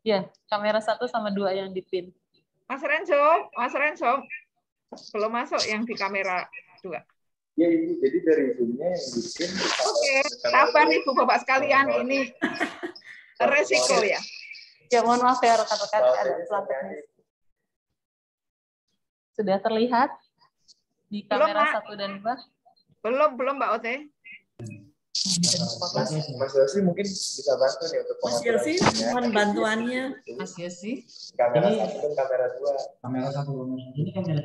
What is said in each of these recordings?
Ya, kamera 1 sama 2 yang dipin. Mas Renzo, belum masuk yang di kamera 2. Ya, Ibu, jadi dari Zoom-nya yang bikin. Oke, sabar Ibu Bapak sekalian, ini resiko ya. Ya, mohon maaf ya rekan-rekan, ada kesalahan teknis. Sudah terlihat di kamera 1 dan 2? Belum Mbak Ote. Mas Yosi mungkin bisa bantu nih untuk Mas Yosi, mohon bantuannya. Mas Yosi. Kamera 1 dan kamera 2. Kamera 1, ini kamera.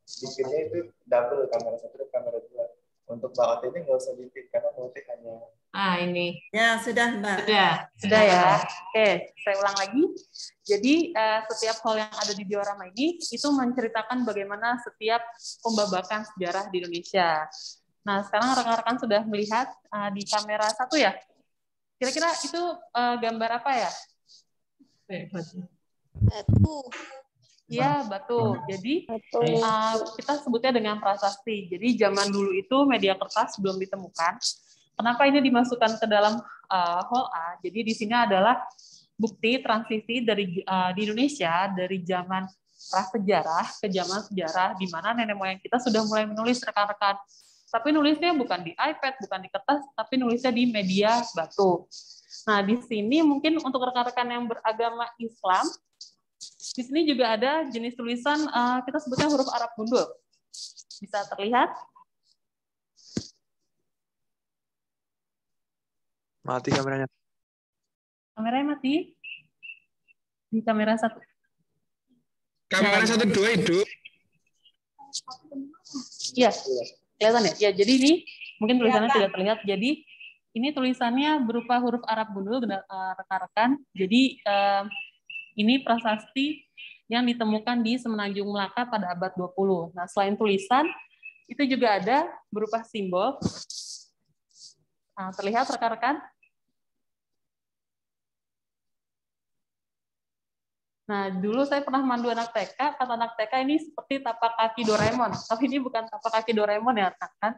Bikinnya itu double, kamera 1 dan kamera 2. Untuk Mbak Ote ini nggak usah bikin, karena Mbak Ote hanya... Ini. Ya, sudah Mbak. Sudah ya. Oke, saya ulang lagi. Jadi setiap hal yang ada di diorama ini itu menceritakan bagaimana setiap pembabakan sejarah di Indonesia. Nah, sekarang rekan-rekan sudah melihat di kamera 1 ya. Kira-kira itu gambar apa ya? Batu. Iya, batu. Jadi kita sebutnya dengan prasasti. Jadi zaman dulu itu media kertas belum ditemukan. Kenapa ini dimasukkan ke dalam hall A? Jadi di sini adalah bukti transisi dari di Indonesia dari zaman prasejarah ke zaman sejarah, di mana nenek moyang kita sudah mulai menulis, rekan-rekan. Tapi nulisnya bukan di iPad, bukan di kertas, tapi nulisnya di media batu. Nah, di sini mungkin untuk rekan-rekan yang beragama Islam, di sini juga ada jenis tulisan, kita sebutnya huruf Arab gundul. Bisa terlihat? Mati kameranya. Kameranya mati? Di kamera 1. Kamera 1, 2 hidup. Iya, kelihatan ya? Ya, jadi ini mungkin tulisannya tidak terlihat. Jadi ini tulisannya berupa huruf Arab gundul, rekan-rekan. Jadi ini prasasti yang ditemukan di Semenanjung Melaka pada abad 20. Nah, selain tulisan, itu juga ada berupa simbol. Nah, terlihat rekan-rekan? Nah, dulu saya pernah mandu anak TK, kata anak TK ini seperti tapak kaki Doraemon. Tapi ini bukan tapak kaki Doraemon ya, kan?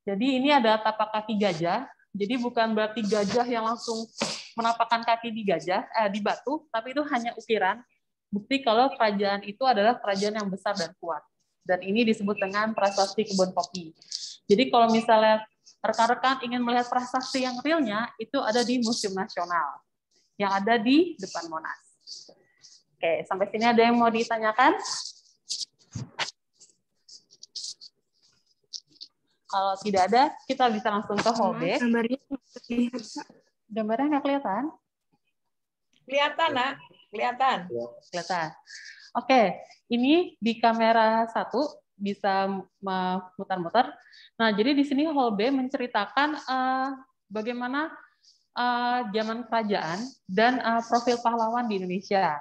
Jadi ini ada tapak kaki gajah. Jadi bukan berarti gajah yang langsung menapakkan kaki di di batu, tapi itu hanya ukiran. Bukti kalau kerajaan itu adalah kerajaan yang besar dan kuat. Dan ini disebut dengan prasasti kebun kopi. Jadi kalau misalnya rekan-rekan ingin melihat prasasti yang realnya, itu ada di Museum Nasional yang ada di depan Monas. Oke, sampai sini ada yang mau ditanyakan? Kalau tidak ada, kita bisa langsung ke hall B. Gambarnya nggak kelihatan? Kelihatan, Nak. Kelihatan. Oke, ini di kamera 1 bisa muter-muter. Nah, jadi di sini hall B menceritakan bagaimana zaman kerajaan dan profil pahlawan di Indonesia.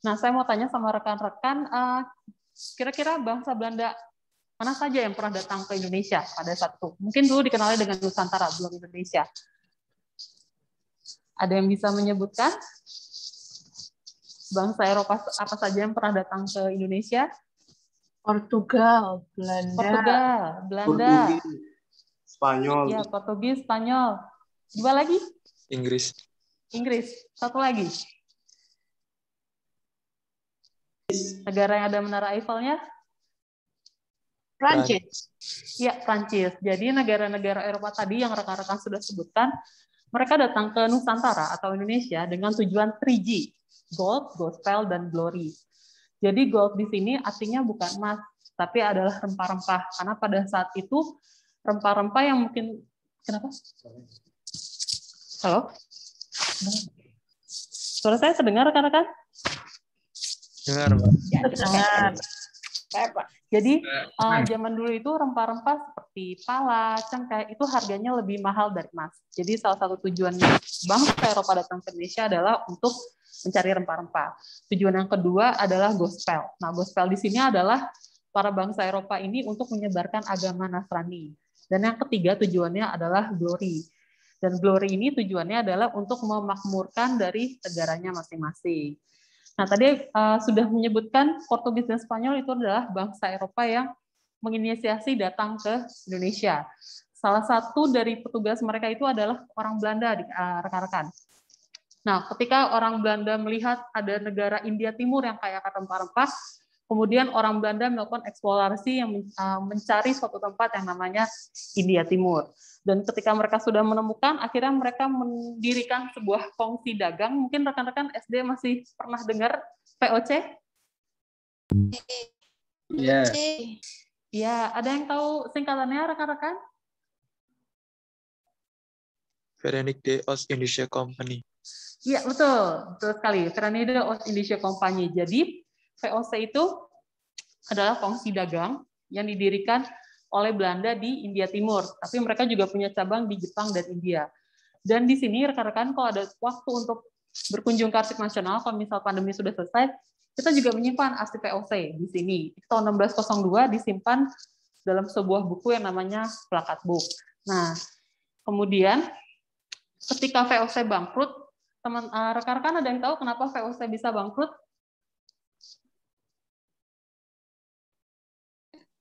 Nah, saya mau tanya sama rekan-rekan, kira-kira bangsa Belanda mana saja yang pernah datang ke Indonesia pada saat itu? Mungkin dulu dikenali dengan Nusantara, belum Indonesia. Ada yang bisa menyebutkan bangsa Eropa apa saja yang pernah datang ke Indonesia? Portugal, Belanda. Portugis, Spanyol. Ya, Portugis, Spanyol. 2 lagi? Inggris. Satu lagi. Negara yang ada menara Eiffelnya? Prancis. Ya, Prancis. Jadi negara-negara Eropa tadi yang rekan-rekan sudah sebutkan, mereka datang ke Nusantara atau Indonesia dengan tujuan 3G, gold, gospel, dan glory. Jadi gold di sini artinya bukan emas, tapi adalah rempah-rempah. Karena pada saat itu rempah-rempah yang mungkin, kenapa? Halo? Suara saya terdengar, rekan-rekan? Dengar, Mbak. Ya, dengar. Pak. Jadi zaman dulu itu rempah-rempah seperti pala, cengkeh itu harganya lebih mahal dari emas. Jadi salah satu tujuan bangsa Eropa datang ke Indonesia adalah untuk mencari rempah-rempah. Tujuan yang kedua adalah gospel. Nah, gospel di sini adalah para bangsa Eropa ini untuk menyebarkan agama Nasrani. Dan yang ketiga tujuannya adalah glory. Dan glory ini tujuannya adalah untuk memakmurkan dari negaranya masing-masing. Nah, tadi sudah menyebutkan Portugis dan Spanyol itu adalah bangsa Eropa yang menginisiasi datang ke Indonesia. Salah satu dari petugas mereka itu adalah orang Belanda, rekan-rekan. Nah, ketika orang Belanda melihat ada negara India Timur yang kaya akan rempah-rempah, kemudian orang Belanda melakukan eksplorasi yang mencari suatu tempat yang namanya India Timur. Dan ketika mereka sudah menemukan, akhirnya mereka mendirikan sebuah kongsi dagang. Mungkin rekan-rekan SD masih pernah dengar VOC? Iya. Ya, ada yang tahu singkatannya rekan-rekan? Verenigde Oost-Indische Compagnie. Iya, betul. Betul sekali. Verenigde Oost-Indische Compagnie. Jadi, VOC itu adalah kongsi dagang yang didirikan oleh Belanda di India Timur. Tapi mereka juga punya cabang di Jepang dan India. Dan di sini, rekan-rekan, kalau ada waktu untuk berkunjung ke Arsip Nasional, kalau misal pandemi sudah selesai, kita juga menyimpan arsip VOC di sini. Tahun 1602 disimpan dalam sebuah buku yang namanya Plakat Book. Nah, kemudian ketika VOC bangkrut, rekan-rekan ada yang tahu kenapa VOC bisa bangkrut?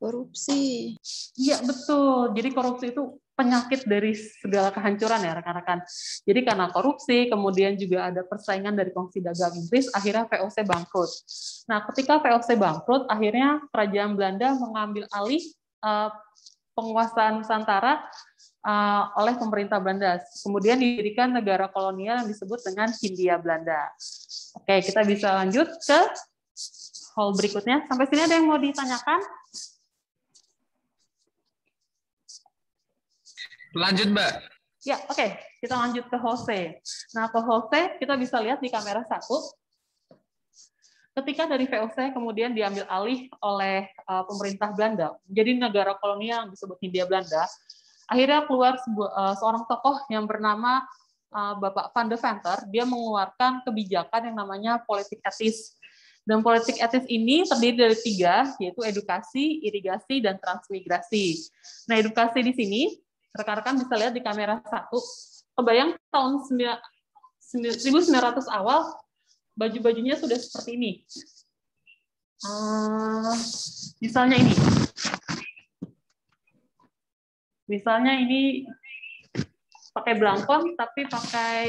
Korupsi. Iya, betul. Jadi korupsi itu penyakit dari segala kehancuran ya, rekan-rekan. Jadi karena korupsi, kemudian juga ada persaingan dari kongsi dagang Inggris, akhirnya VOC bangkrut. Nah, ketika VOC bangkrut, akhirnya kerajaan Belanda mengambil alih penguasaan Nusantara oleh pemerintah Belanda. Kemudian didirikan negara kolonial yang disebut dengan Hindia Belanda. Oke, kita bisa lanjut ke hall berikutnya. Sampai sini ada yang mau ditanyakan? Lanjut, Mbak. Ya, oke. Kita lanjut ke hall C. Nah, ke hall C kita bisa lihat di kamera 1. Ketika dari VOC kemudian diambil alih oleh pemerintah Belanda, menjadi negara kolonial yang disebut Hindia Belanda, akhirnya keluar seorang tokoh yang bernama Bapak Van de Venter. Dia mengeluarkan kebijakan yang namanya politik etis. Dan politik etis ini terdiri dari 3, yaitu edukasi, irigasi, dan transmigrasi. Nah, edukasi di sini, rekan-rekan bisa lihat di kamera 1, kebayang tahun 1900 awal, baju-bajunya sudah seperti ini. Misalnya ini. Misalnya ini pakai belangkon, tapi pakai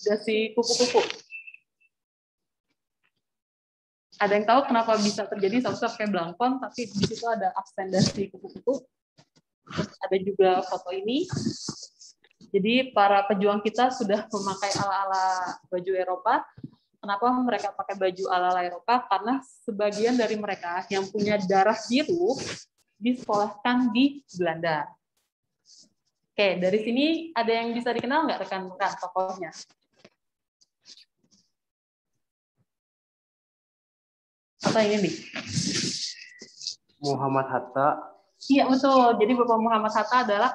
dasi kupu-kupu. Ada yang tahu kenapa bisa terjadi seharusnya pakai belangkon, tapi di situ ada absen dasi kupu-kupu. Terus ada juga foto ini. Jadi para pejuang kita sudah memakai ala-ala baju Eropa. Kenapa mereka pakai baju ala-ala Eropa? Karena sebagian dari mereka yang punya darah biru disekolahkan di Belanda. Oke, dari sini ada yang bisa dikenal nggak rekan-rekan tokohnya? Atau ini nih? Muhammad Hatta. Iya, betul. Jadi Bapak Muhammad Hatta adalah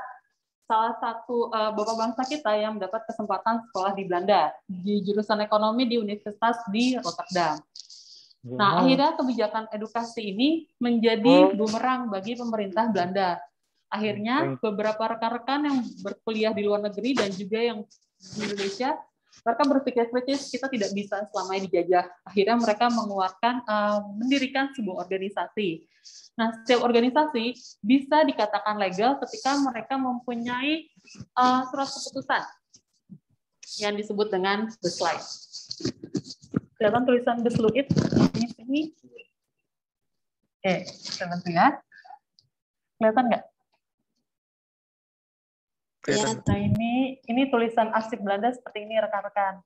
salah satu bapak bangsa kita yang mendapat kesempatan sekolah di Belanda di jurusan ekonomi di Universitas di Rotterdam. Nah, akhirnya kebijakan edukasi ini menjadi bumerang bagi pemerintah Belanda. Akhirnya beberapa rekan-rekan yang berkuliah di luar negeri dan juga yang di Indonesia, mereka berpikir kritis, kita tidak bisa selamanya dijajah. Akhirnya mereka mendirikan sebuah organisasi. Nah, setiap organisasi bisa dikatakan legal ketika mereka mempunyai surat keputusan yang disebut dengan Besluyt. Kelihatan tulisan Besluyt di sini? Kita bantu ya. Kelihatan nggak? Nah, ini tulisan arsip Belanda seperti ini, rekan-rekan.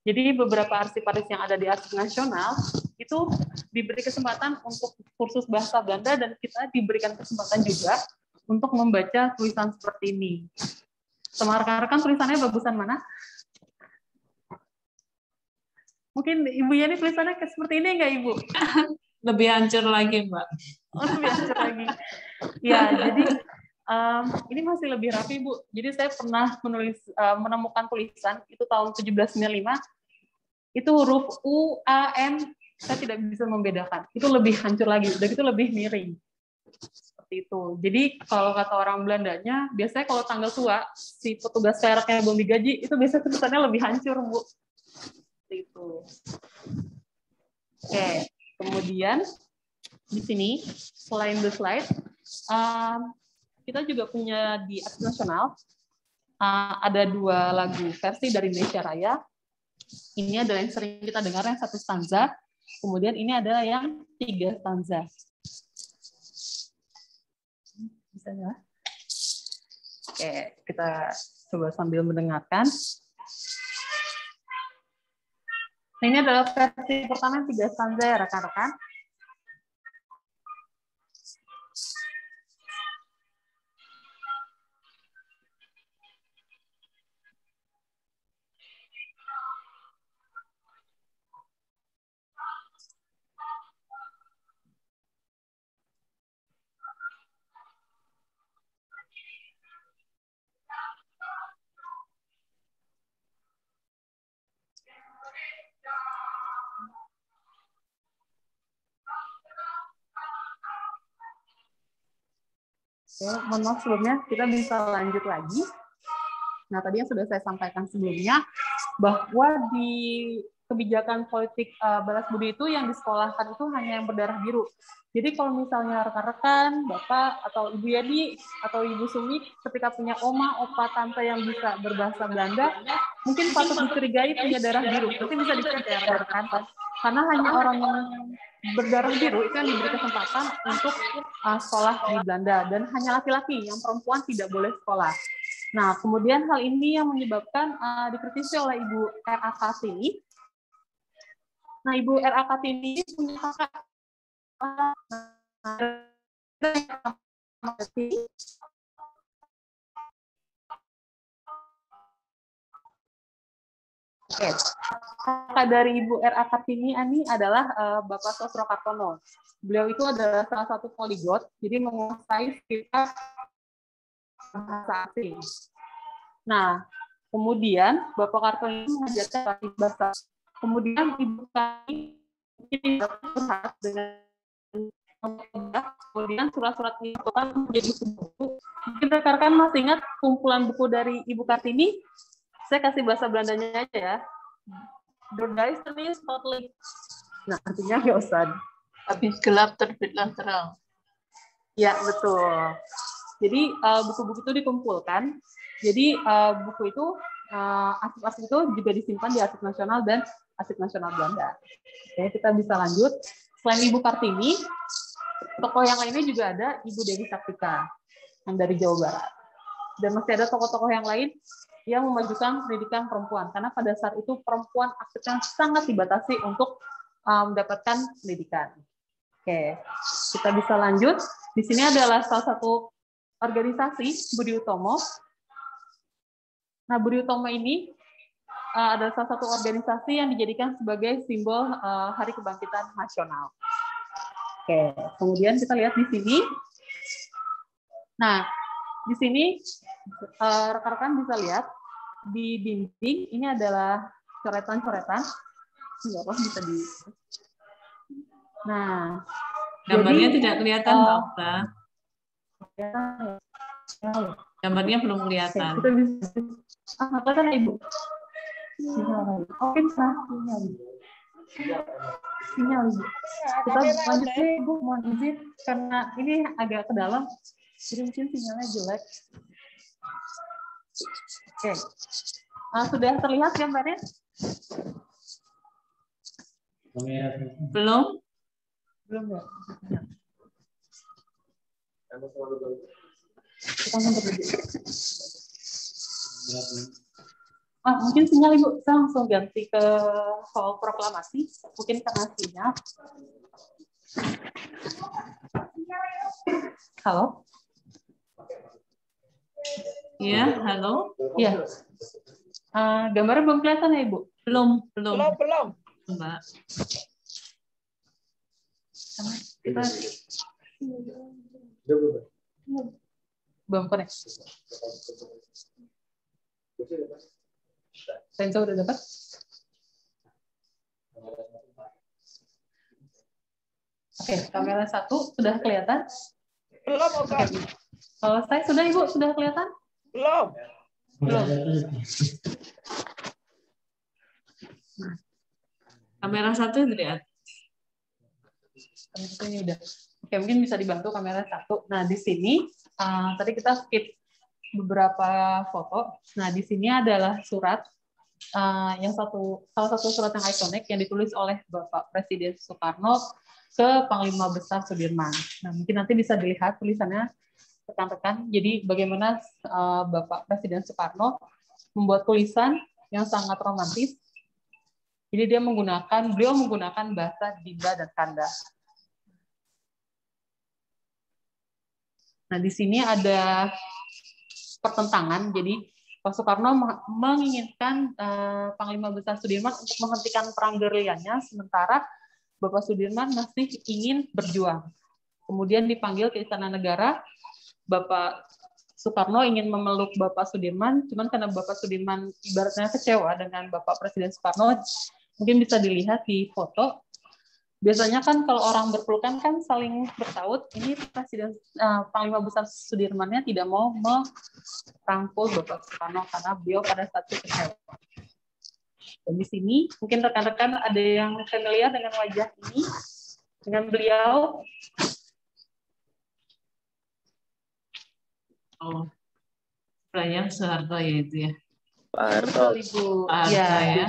Jadi beberapa arsiparis yang ada di Arsip Nasional itu diberi kesempatan untuk kursus bahasa Belanda dan kita diberikan kesempatan juga untuk membaca tulisan seperti ini. Sama rekan-rekan tulisannya bagusan mana? Mungkin Ibu Yani tulisannya seperti ini enggak, Ibu? Lebih hancur lagi, Mbak. Oh, lebih hancur lagi. Ya, jadi ini masih lebih rapi, Bu. Jadi saya pernah menemukan tulisan itu tahun 1795. Itu huruf U, A, N, saya tidak bisa membedakan. Itu lebih hancur lagi, dan itu lebih miring. Seperti itu. Jadi kalau kata orang Belandanya, biasanya kalau tanggal tua, si petugas kereknya belum digaji, itu biasanya tulisannya lebih hancur, Bu. Seperti itu. Oke, kemudian di sini, selain Besluyt, kita juga punya di Arsip Nasional, ada 2 lagu versi dari Indonesia Raya. Ini adalah yang sering kita dengar yang 1 stanza, kemudian ini adalah yang 3 stanza. Bisa ya? Oke, kita coba sambil mendengarkan. Nah, ini adalah versi pertama yang 3 stanza ya rekan-rekan. Oke, mohon maaf sebelumnya, kita bisa lanjut lagi. Nah, tadi yang sudah saya sampaikan sebelumnya, bahwa di kebijakan politik balas budi itu yang disekolahkan itu hanya yang berdarah biru. Jadi kalau misalnya rekan-rekan, Bapak, atau Ibu Yani, atau Ibu Sumi, ketika punya oma, opa, tante yang bisa berbahasa Belanda, mungkin patut dicurigai punya darah biru. Nanti bisa dicek ya rekan-rekan. Karena hanya orang yang berdarah biru itu yang diberi kesempatan untuk sekolah di Belanda, dan hanya laki-laki, yang perempuan tidak boleh sekolah. Nah, kemudian hal ini yang menyebabkan dikritisi oleh Ibu R.A. Kartini. Nah, Ibu R.A. Kartini punya kakak Oke. Kakak dari Ibu R.A. Kartini ini adalah Bapak Sosro Kartono. Beliau itu adalah salah satu poliglot, jadi menguasai sekitar bahasa asing. Nah, kemudian Bapak Kartono mengajarkan bahasa. Kemudian Ibu kami berusaha dengan kemudian surat-surat ini menjadi buku. Mungkin rekan-rekan masih ingat kumpulan buku dari Ibu Kartini? Saya kasih bahasa Belandanya aja ya. Duisternis spotlight. Nah, artinya nggak usah. Habis gelap terbitlah terang. Ya, betul. Jadi buku-buku itu dikumpulkan. Jadi buku itu arsip-arsip itu juga disimpan di Arsip Nasional dan Arsip Nasional Belanda. Oke, kita bisa lanjut. Selain Ibu Kartini, tokoh yang lainnya juga ada Ibu Dewi Saktika yang dari Jawa Barat. Dan masih ada tokoh-tokoh yang lain yang memajukan pendidikan perempuan, karena pada saat itu perempuan aksesnya sangat dibatasi untuk mendapatkan pendidikan. Oke, kita bisa lanjut. Di sini adalah salah satu organisasi Budi Utomo. Nah, Budi Utomo ini adalah salah satu organisasi yang dijadikan sebagai simbol Hari Kebangkitan Nasional. Oke, kemudian kita lihat di sini. Nah, di sini rekan-rekan bisa lihat di dinding ini adalah coretan-coretan. Enggak apa bisa di. Nah, Gambarnya jadi, tidak kelihatan, Mbak. Gambarnya belum kelihatan. Kita bisa. Apa kan Ibu? Oke, sinyal. Sinyal Ibu. Kita lanjutnya Ibu, mohon izin karena ini agak ke dalam. Jadi mungkin sinyalnya jelek. Oke. Sudah terlihat gambarnya? Belum? Belum ya? Kita mungkin sinyal Ibu, saya langsung ganti ke soal proklamasi. Mungkin karena sinyal. Halo? Iya, halo? Iya. Gambarnya belum kelihatan ya, Ibu? Belum. Mbak. Kita belum connect. Sensor udah dapat? Oke, kamera 1 sudah kelihatan? Belum, Oke. Kalau saya sudah, Ibu, sudah kelihatan? Belum. Kamera 1 terlihat. Ini udah. Oke, mungkin bisa dibantu kamera 1. Nah, di sini tadi kita skip beberapa foto. Nah, di sini adalah surat salah satu surat yang ikonik yang ditulis oleh Bapak Presiden Soekarno ke Panglima Besar Sudirman. Nah, mungkin nanti bisa dilihat tulisannya rekan-rekan. Jadi bagaimana Bapak Presiden Soekarno membuat tulisan yang sangat romantis. Jadi beliau menggunakan bahasa Dimba dan Kanda. Nah, di sini ada pertentangan. Jadi Pak Soekarno menginginkan Panglima Besar Sudirman untuk menghentikan perang gerilyanya, sementara Bapak Sudirman masih ingin berjuang. Kemudian dipanggil ke Istana Negara, Bapak Soekarno ingin memeluk Bapak Sudirman, cuman karena Bapak Sudirman ibaratnya kecewa dengan Bapak Presiden Soekarno, mungkin bisa dilihat di foto. Biasanya kan kalau orang berpelukan kan saling bertaut, ini Presiden Panglima Besar Sudirmannya tidak mau merangkul Bapak Soekarno karena beliau pada saat itu kecewa. Dan di sini mungkin rekan-rekan ada yang familiar dengan wajah ini, dengan beliau. Oh, Prayang Soeharto ya itu ya. Pak Harto. Ibu. Pak Harto ya.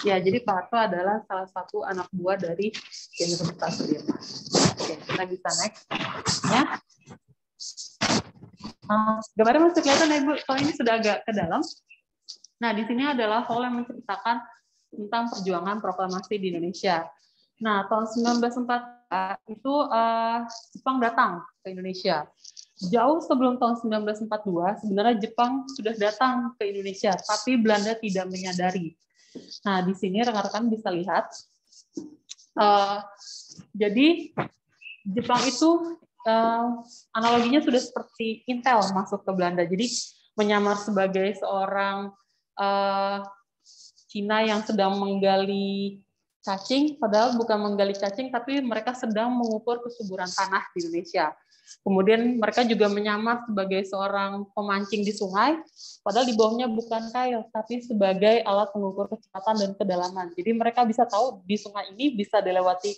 Ya, jadi Pak Harto adalah salah satu anak buah dari Jenderal Sudirman. Oke, kita bisa next. Ya. Gambarnya masih kelihatan ya, Ibu? Kalau ini sudah agak ke dalam. Nah, di sini adalah hall yang menceritakan tentang perjuangan proklamasi di Indonesia. Nah, tahun 1944 itu Jepang datang ke Indonesia. Jauh sebelum tahun 1942, sebenarnya Jepang sudah datang ke Indonesia, tapi Belanda tidak menyadari. Nah, di sini rekan-rekan bisa lihat. Jadi, Jepang itu analoginya sudah seperti Intel masuk ke Belanda. Jadi, menyamar sebagai seorang Cina yang sedang menggali cacing, padahal bukan menggali cacing, tapi mereka sedang mengukur kesuburan tanah di Indonesia. Kemudian mereka juga menyamar sebagai seorang pemancing di sungai, padahal di bawahnya bukan kail, tapi sebagai alat pengukur kecepatan dan kedalaman. Jadi mereka bisa tahu di sungai ini bisa dilewati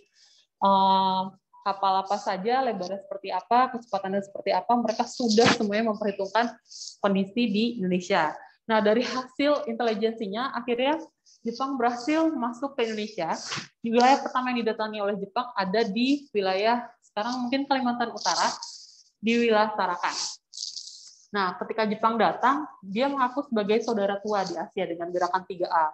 kapal apa saja, lebarnya seperti apa, kecepatannya seperti apa, mereka sudah semuanya memperhitungkan kondisi di Indonesia. Nah, dari hasil intelijensinya, akhirnya Jepang berhasil masuk ke Indonesia. Di wilayah pertama yang didatangi oleh Jepang ada di wilayah sekarang mungkin Kalimantan Utara, di wilayah Tarakan. Nah, ketika Jepang datang, dia mengaku sebagai saudara tua di Asia dengan gerakan 3A.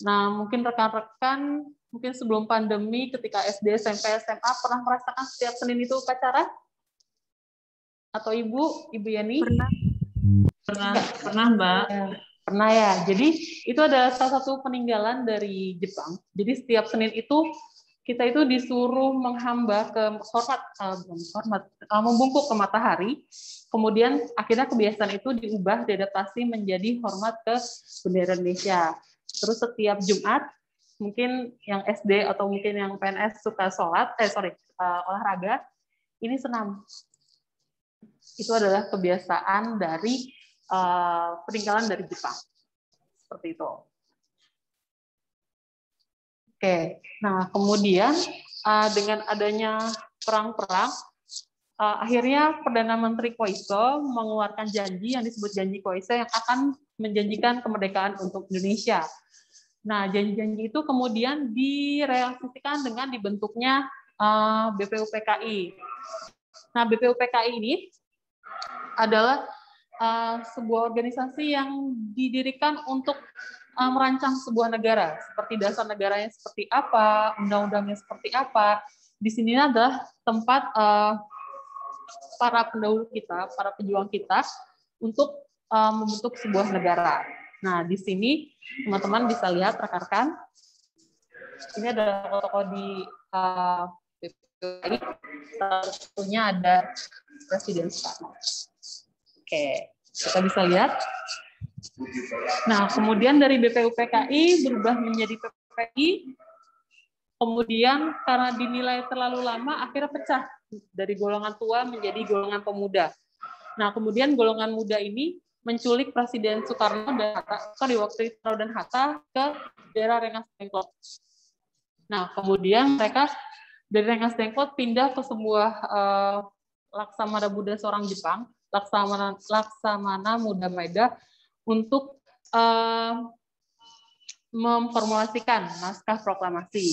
Nah, mungkin rekan-rekan, mungkin sebelum pandemi, ketika SD, SMP, SMA, pernah merasakan setiap Senin itu upacara? Atau Ibu Yeni? Pernah Mbak. Ya, pernah ya. Jadi, itu adalah salah satu peninggalan dari Jepang. Jadi, setiap Senin itu, kita itu disuruh menghamba ke membungkuk ke matahari, kemudian akhirnya kebiasaan itu diubah, diadaptasi menjadi hormat ke bendera Indonesia. Terus setiap Jumat, mungkin yang SD atau mungkin yang PNS suka olahraga, ini senam. Itu adalah kebiasaan dari peninggalan dari Jepang. Seperti itu. Oke, nah kemudian dengan adanya perang-perang, akhirnya Perdana Menteri Koiso mengeluarkan janji yang disebut janji Koiso yang akan menjanjikan kemerdekaan untuk Indonesia. Nah, janji-janji itu kemudian direalisasikan dengan dibentuknya BPUPKI. Nah, BPUPKI ini adalah sebuah organisasi yang didirikan untuk merancang sebuah negara, seperti dasar negaranya seperti apa, undang-undangnya seperti apa. Di sini adalah tempat para pendahulu kita, para pejuang kita untuk membentuk sebuah negara. Nah, di sini teman-teman bisa lihat rekan-rekan. Ini adalah tokoh di BPUPKI. Satunya ada Presiden Soekarno. Oke, kita bisa lihat. Nah, kemudian dari BPUPKI berubah menjadi PPI. Kemudian karena dinilai terlalu lama, akhirnya pecah dari golongan tua menjadi golongan pemuda. Nah, kemudian golongan muda ini menculik Presiden Soekarno dan Hatta, waktu itu dan Hatta ke daerah Rengas Dengklok. Nah, kemudian mereka dari Rengas Dengklok pindah ke sebuah Laksamana Buddha seorang Jepang. Laksamana Muda Maeda untuk memformulasikan naskah proklamasi.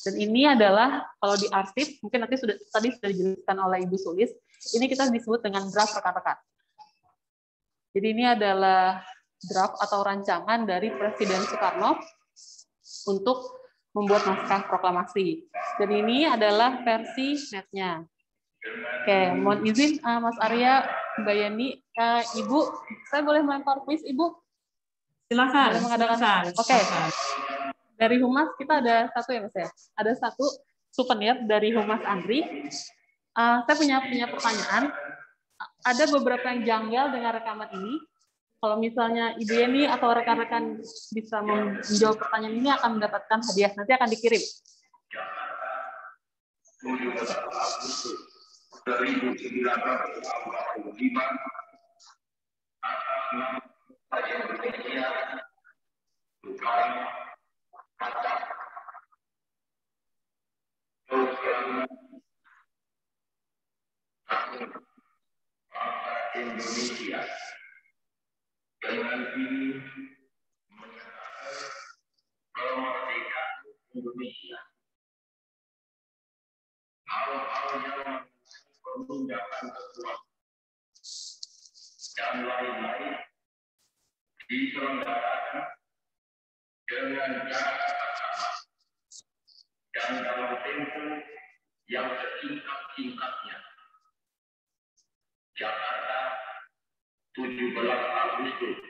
Dan ini adalah kalau di arsip, mungkin nanti tadi sudah dijelaskan oleh Ibu Sulis, ini kita disebut dengan draft rekan-rekan. Jadi ini adalah draft atau rancangan dari Presiden Soekarno untuk membuat naskah proklamasi. Dan ini adalah versi netnya. Oke, mohon izin Mas Arya, Mbak Yani, Ibu, saya boleh melempar kuis, Ibu? Silakan. Boleh mengadakan. Oke. Dari Humas kita ada satu ya Mas ya. Ada satu souvenir dari Humas Andri. Saya punya pertanyaan. Ada beberapa yang janggal dengan rekaman ini. Kalau misalnya Ibu Yani atau rekan-rekan bisa menjawab pertanyaan ini akan mendapatkan hadiah. Nanti akan dikirim. 1945 atas nama Indonesia Soekarno Hatta bangsa Indonesia dengan ini menyatakan kemerdekaan Indonesia. Hal-hal yang penindakan kekuatan dan lain-lain diselenggarakan dengan cara bersama dan dalam tempo yang sesingkat-singkatnya. Jakarta, 17 Agustus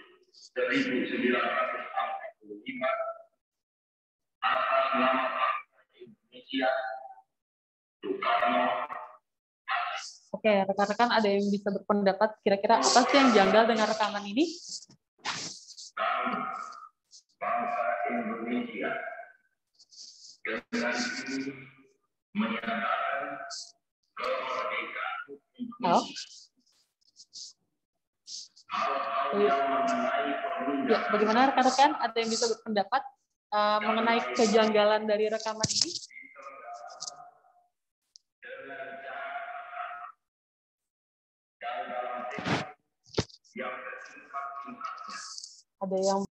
1945, atas nama bangsa Indonesia, Soekarno. Oke, rekan-rekan ada yang bisa berpendapat kira-kira apa sih yang janggal dengan rekaman ini? Bangsa Indonesia dengan ini menyatakan kemerdekaan Indonesia. Hal-hal yang mengenai Ya, bagaimana rekan-rekan ada yang bisa berpendapat mengenai kejanggalan dari rekaman ini? Ada yang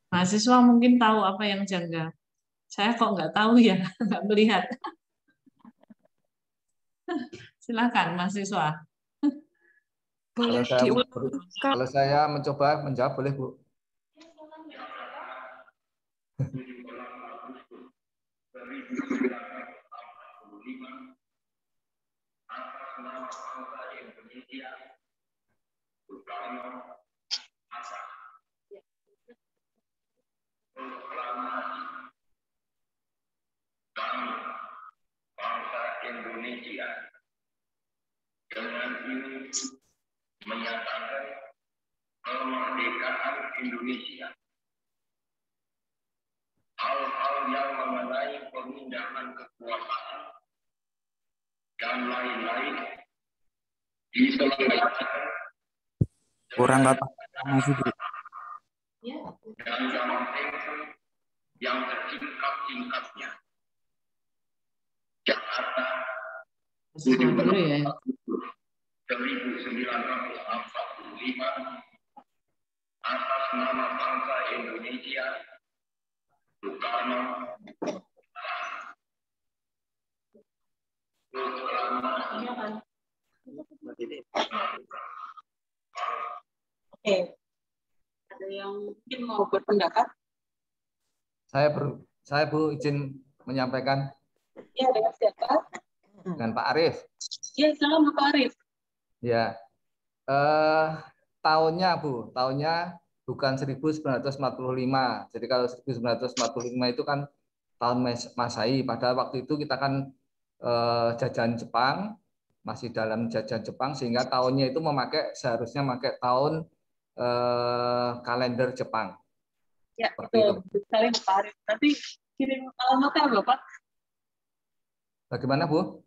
Mahasiswa mungkin tahu apa yang janggal. Saya kok nggak tahu ya, nggak melihat. Silakan mahasiswa. Boleh kalau saya mencoba menjawab, boleh Bu? Bangsa Indonesia dengan ini menyatakan kemerdekaan Indonesia. Hal-hal yang mengenai pemindahan kekuasaan dan lain-lain diselenggarakan Kurang kata masih Bu. dan dalam tempo yang sesingkat-singkatnya. Jakarta, 17 Agustus 1945, atas nama bangsa Indonesia, Soekarno. Oke. Ada yang mungkin mau berpendapat? Saya Bu izin menyampaikan. Ya, dengan siapa? Dengan Pak Arif. Ya, silakan Pak Arif. Ya. Tahunnya Bu, tahunnya bukan 1945. Jadi kalau 1945 itu kan tahun Masehi. Pada waktu itu kita kan jajahan Jepang, masih dalam jajahan Jepang, sehingga tahunnya itu seharusnya memakai tahun kalender Jepang. Ya, betul. Sekali Pak Arif. Nanti kirim alamatnya Bapak. Bagaimana, Bu?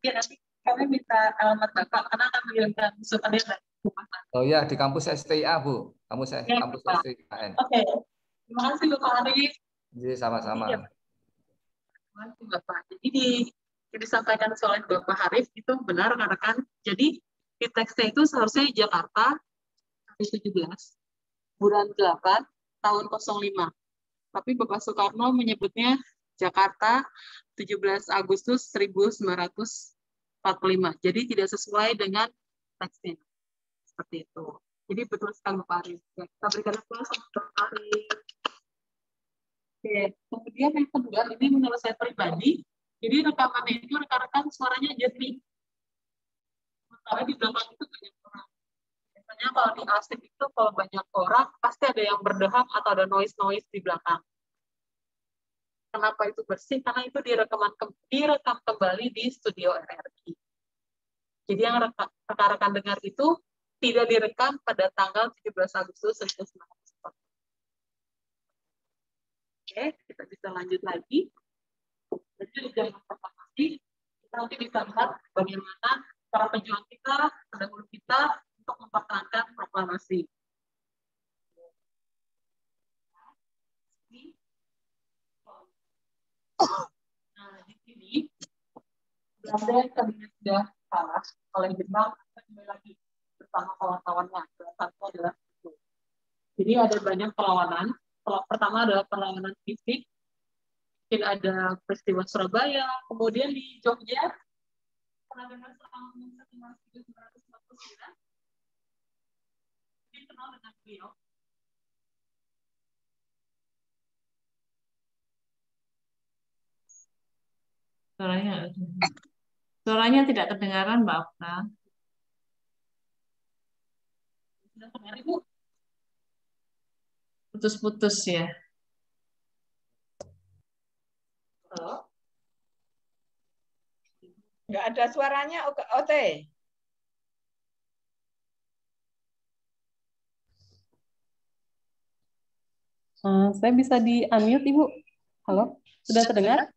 Ya, nanti kami minta alamat Bapak, karena akan mengirimkan suratnya dari rumah. Oh ya, di kampus STIA, Bu. Kampus Pak. STIAN. Oke. Terima kasih Bapak Arif. Jadi sama-sama. Iya. Terima kasih Bapak. Jadi disampaikan oleh Bapak Arif itu benar rekan-rekan. Jadi di teksnya itu seharusnya Jakarta 17 bulan 8 tahun 05. Tapi Bapak Soekarno menyebutnya Jakarta 17 Agustus 1945. Jadi tidak sesuai dengan teksnya. Seperti itu. Jadi betul sekali Bapak Arif. Ya, kita berikan aplaus sama Bapak Arif. Oke, kemudian yang kedua, ini menurut saya pribadi, jadi rekamannya itu rekan-rekan suaranya jernih. Sementara di belakang itu banyak orang. Biasanya kalau di asik itu kalau banyak orang, pasti ada yang berdeham atau ada noise-noise di belakang. Kenapa itu bersih? Karena itu direkam kembali di studio RRI. Jadi yang rekan-rekan dengar itu tidak direkam pada tanggal 17 Agustus 1945. Oke, kita bisa lanjut lagi. Jadi jangan proklamasi, kita nanti bisa lihat bagaimana para pejuang kita, pendahulu kita untuk mempertahankan proklamasi. Nah, di sini Belanda yang tadinya sudah kalah oleh Jepang, kembali lagi bersama kawan-kawannya. Satu adalah itu. Jadi ada banyak perlawanan. Pertama adalah perlawanan fisik. Mungkin ada peristiwa Surabaya, kemudian di Jogja, pernah dengar soal 1949, mungkin kenal dengan beliau. Suaranya tidak kedengaran, Mbak Okta. Sudah dengar, Ibu? Putus-putus ya. Halo? Nggak ada suaranya, Ote. Saya bisa di-unmute, Ibu. Halo? Sudah terdengar?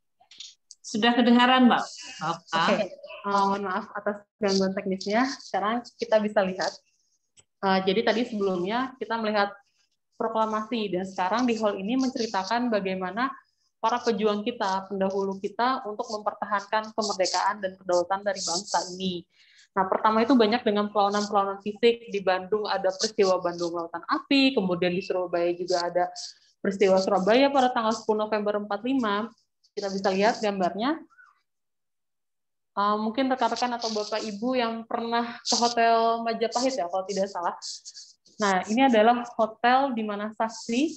Sudah kedengaran, Mbak Okta. Oke. Mohon maaf atas gangguan teknisnya. Sekarang kita bisa lihat. Jadi tadi sebelumnya kita melihat proklamasi, dan sekarang di hall ini menceritakan bagaimana para pejuang kita, pendahulu kita untuk mempertahankan kemerdekaan dan kedaulatan dari bangsa ini. Nah, pertama itu banyak dengan perlawanan-perlawanan fisik. Di Bandung ada peristiwa Bandung Lautan Api, kemudian di Surabaya juga ada peristiwa Surabaya pada tanggal 10 November 45. Kita bisa lihat gambarnya. Mungkin rekan-rekan atau Bapak Ibu yang pernah ke Hotel Majapahit ya, kalau tidak salah. Nah, ini adalah hotel di mana saksi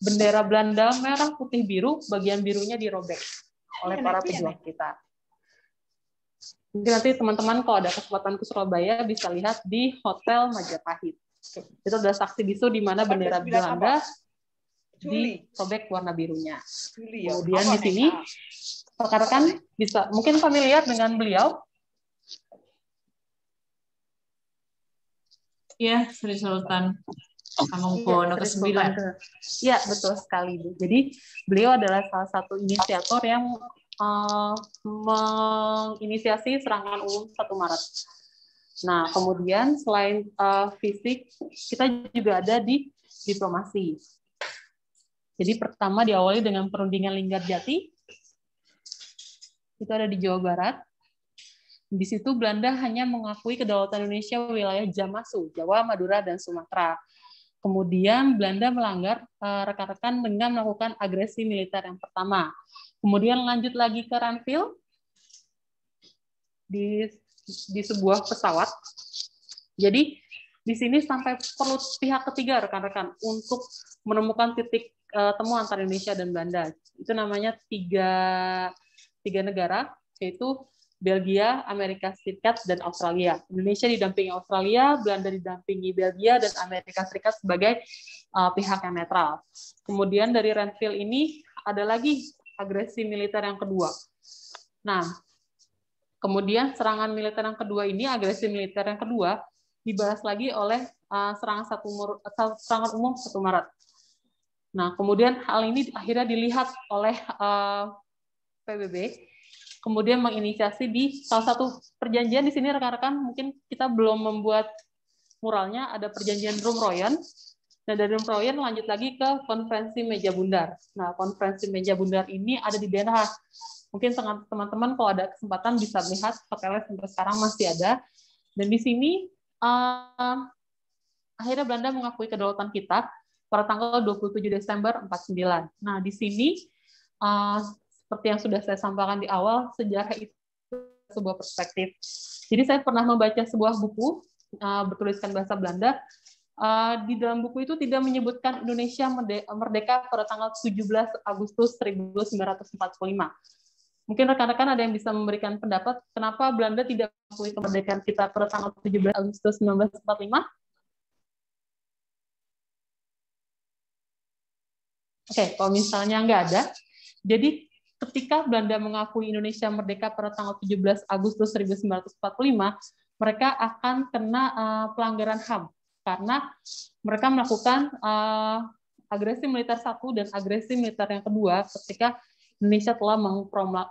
bendera Belanda merah, putih, biru, bagian birunya dirobek oleh para pejuang kita. Mungkin nanti teman-teman kalau ada kesempatan ke Surabaya bisa lihat di Hotel Majapahit. Oke. Itu adalah saksi bisu di mana bendera Belanda dirobek warna birunya. Kemudian di sini rekan-rekan bisa mungkin familiar dengan beliau. Ya, Sri Sultan Hamengkubuwono ke-9. Ya, betul sekali, Bu. Jadi beliau adalah salah satu inisiator yang menginisiasi serangan umum 1 Maret. Nah, kemudian selain fisik, kita juga ada di diplomasi. Jadi pertama diawali dengan perundingan Linggarjati. Itu ada di Jawa Barat. Di situ Belanda hanya mengakui kedaulatan Indonesia wilayah Jamasu, Jawa, Madura, dan Sumatera. Kemudian Belanda melanggar rekan-rekan dengan melakukan agresi militer yang pertama. Kemudian lanjut lagi ke Ranville di sebuah pesawat. Jadi di sini sampai perlu pihak ketiga rekan-rekan untuk menemukan titik temu antara Indonesia dan Belanda. Itu namanya tiga negara, yaitu Belgia, Amerika Serikat, dan Australia. Indonesia didampingi Australia, Belanda didampingi Belgia, dan Amerika Serikat sebagai pihak yang netral. Kemudian dari Ranville ini ada lagi agresi militer yang kedua. Nah, kemudian serangan militer yang kedua ini, agresi militer yang kedua, dibalas lagi oleh serangan umum 1 Maret. Nah, kemudian hal ini akhirnya dilihat oleh PBB, kemudian menginisiasi di salah satu perjanjian di sini rekan-rekan, mungkin kita belum membuat muralnya, ada perjanjian Rumroyen, dan dari Rumroyen lanjut lagi ke konferensi meja bundar. Nah, konferensi meja bundar ini ada di Den Haag. Mungkin teman-teman kalau ada kesempatan bisa melihat, hotelnya sampai sekarang masih ada. Dan di sini akhirnya Belanda mengakui kedaulatan kita pada tanggal 27 Desember 49. Nah, di sini seperti yang sudah saya sampaikan di awal, sejarah itu sebuah perspektif. Jadi saya pernah membaca sebuah buku bertuliskan bahasa Belanda. Di dalam buku itu tidak menyebutkan Indonesia merdeka pada tanggal 17 Agustus 1945. Mungkin rekan-rekan ada yang bisa memberikan pendapat kenapa Belanda tidak mengakui kemerdekaan kita pada tanggal 17 Agustus 1945? Oke, kalau misalnya nggak ada, jadi ketika Belanda mengakui Indonesia merdeka pada tanggal 17 Agustus 1945, mereka akan kena pelanggaran HAM karena mereka melakukan agresi militer 1 dan agresi militer yang kedua ketika Indonesia telah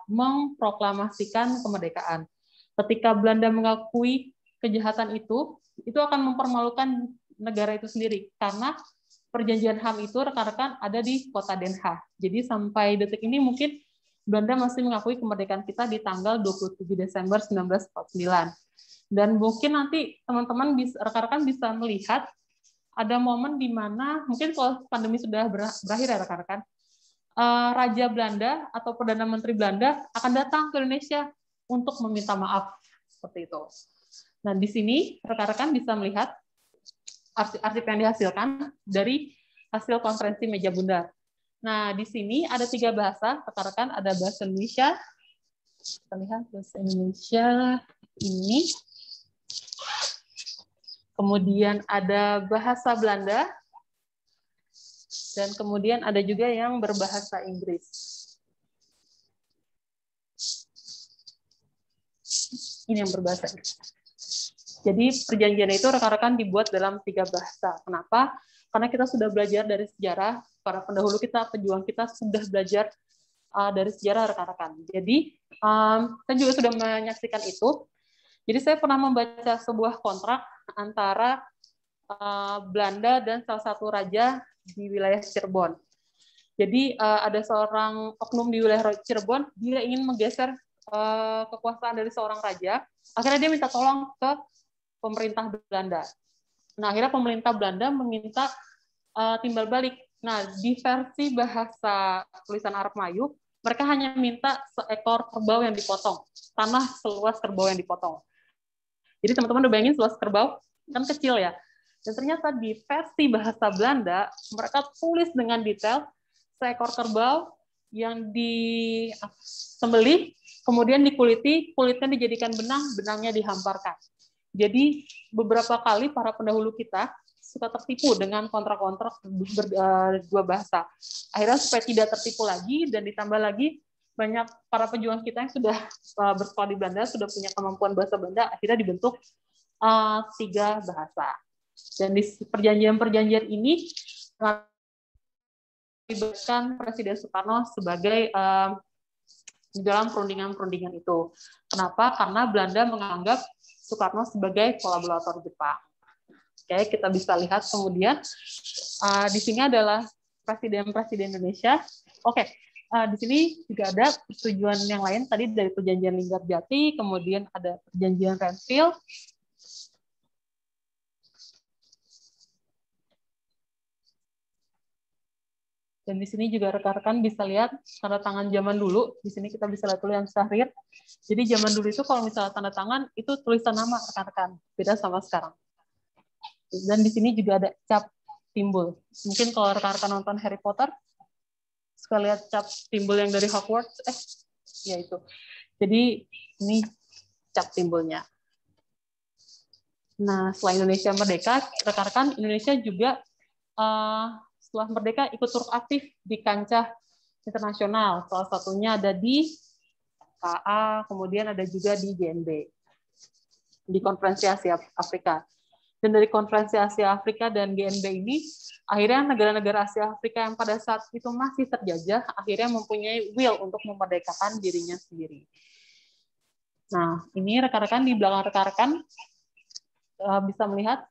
memproklamasikan kemerdekaan. Ketika Belanda mengakui kejahatan itu akan mempermalukan negara itu sendiri karena perjanjian HAM itu rekan-rekan ada di kota Den Haag. Jadi sampai detik ini mungkin Belanda masih mengakui kemerdekaan kita di tanggal 27 Desember 1949. Dan mungkin nanti teman-teman rekan-rekan bisa melihat ada momen di mana mungkin kalau pandemi sudah berakhir ya rekan-rekan, Raja Belanda atau Perdana Menteri Belanda akan datang ke Indonesia untuk meminta maaf seperti itu. Nah, di sini rekan-rekan bisa melihat arsip yang dihasilkan dari hasil konferensi meja bundar. Nah, di sini ada 3 bahasa, rekan-rekan, ada bahasa Indonesia. Kita lihat bahasa Indonesia ini. Kemudian ada bahasa Belanda. Dan kemudian ada juga yang berbahasa Inggris. Ini yang berbahasa Inggris. Jadi perjanjian itu rekan-rekan dibuat dalam 3 bahasa. Kenapa? Karena kita sudah belajar dari sejarah, para pendahulu kita, pejuang kita sudah belajar dari sejarah rekan-rekan. Jadi saya juga sudah menyaksikan itu. Jadi saya pernah membaca sebuah kontrak antara Belanda dan salah satu raja di wilayah Cirebon. Jadi ada seorang oknum di wilayah Cirebon, dia ingin menggeser kekuasaan dari seorang raja. Akhirnya dia minta tolong ke pemerintah Belanda. Nah, akhirnya pemerintah Belanda meminta timbal balik. Nah, di versi bahasa tulisan Arab Melayu, mereka hanya minta seekor kerbau yang dipotong, tanah seluas kerbau yang dipotong. Jadi teman-teman udah bayangin seluas kerbau, kan kecil ya. Dan ternyata di versi bahasa Belanda, mereka tulis dengan detail seekor kerbau yang disembelih, kemudian dikuliti, kulitnya dijadikan benang, benangnya dihamparkan. Jadi beberapa kali para pendahulu kita suka tertipu dengan kontrak-kontrak 2 bahasa. Akhirnya supaya tidak tertipu lagi dan ditambah lagi banyak para pejuang kita yang sudah bersekolah di Belanda, sudah punya kemampuan bahasa Belanda, akhirnya dibentuk 3 bahasa. Dan di perjanjian-perjanjian ini melibatkan Presiden Soekarno sebagai di dalam perundingan-perundingan itu. Kenapa? Karena Belanda menganggap Soekarno sebagai kolaborator Jepang. Oke, kita bisa lihat kemudian di sini adalah presiden-presiden Indonesia. Oke, di sini juga ada persetujuan yang lain tadi dari perjanjian Linggarjati, kemudian ada perjanjian Renville. Dan di sini juga rekan-rekan bisa lihat tanda tangan zaman dulu. Di sini kita bisa lihat tulisan Syahrir. Jadi zaman dulu itu kalau misalnya tanda tangan itu tulisan nama rekan-rekan, beda sama sekarang. Dan di sini juga ada cap timbul. Mungkin kalau rekan-rekan nonton Harry Potter, suka lihat cap timbul yang dari Hogwarts, ya itu. Jadi ini cap timbulnya. Nah, selain Indonesia merdeka, rekan-rekan Indonesia juga setelah merdeka ikut turut aktif di kancah internasional. Salah satunya ada di KA, kemudian ada juga di GNB, di Konferensi Asia Afrika. Dan dari Konferensi Asia Afrika dan GNB ini, akhirnya negara-negara Asia Afrika yang pada saat itu masih terjajah, akhirnya mempunyai will untuk memerdekakan dirinya sendiri. Nah, ini rekan-rekan di belakang rekan-rekan bisa melihat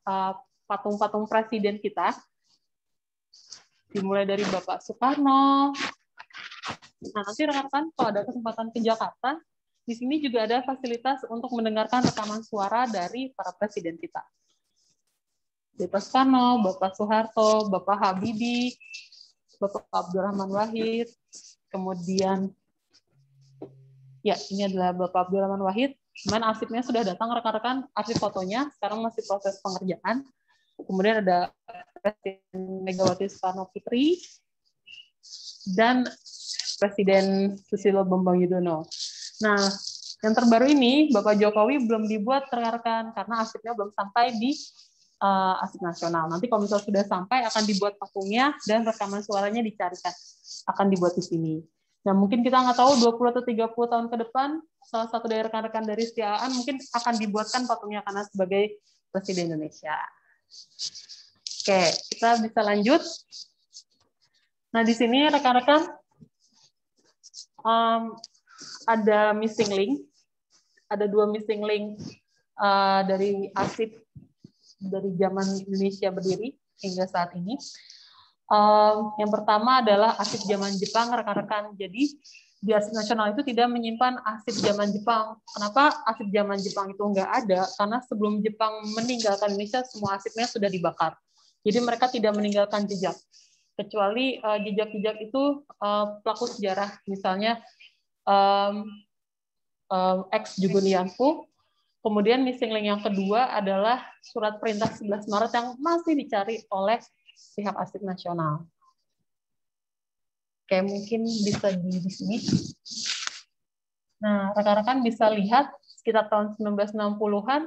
patung-patung presiden kita, dimulai dari Bapak Soekarno. Nah, nanti rekan-rekan kalau ada kesempatan ke Jakarta, di sini juga ada fasilitas untuk mendengarkan rekaman suara dari para presiden kita. Bapak Soekarno, Bapak Soeharto, Bapak Habibie, Bapak Abdurrahman Wahid, kemudian ya ini adalah Bapak Abdurrahman Wahid. Cuman arsipnya sudah datang rekan-rekan, arsip fotonya sekarang masih proses pengerjaan. Kemudian ada Presiden Megawati Soekarno Putri dan Presiden Susilo Bambang Yudhoyono. Nah, yang terbaru ini Bapak Jokowi belum dibuat rekan-rekan karena arsipnya belum sampai di arsip nasional. Nanti kalau misalnya sudah sampai akan dibuat patungnya dan rekaman suaranya dicarikan, akan dibuat di sini. Nah, mungkin kita nggak tahu 20 atau 30 tahun ke depan salah satu dari rekan-rekan dari Setiaan mungkin akan dibuatkan patungnya karena sebagai Presiden Indonesia. Oke, kita bisa lanjut. Nah, di sini rekan-rekan ada missing link, ada 2 missing link dari arsip dari zaman Indonesia berdiri hingga saat ini. Yang pertama adalah arsip zaman Jepang, rekan-rekan. Jadi di arsip nasional itu tidak menyimpan arsip zaman Jepang. Kenapa arsip zaman Jepang itu nggak ada? Karena sebelum Jepang meninggalkan Indonesia, semua arsipnya sudah dibakar. Jadi mereka tidak meninggalkan jejak. Kecuali jejak-jejak itu pelaku sejarah, misalnya ex Jugunianfu. Kemudian missing link yang kedua adalah surat perintah 11 Maret yang masih dicari oleh pihak arsip nasional. Oke, mungkin bisa di sini. Nah, rekan-rekan bisa lihat sekitar tahun 1960-an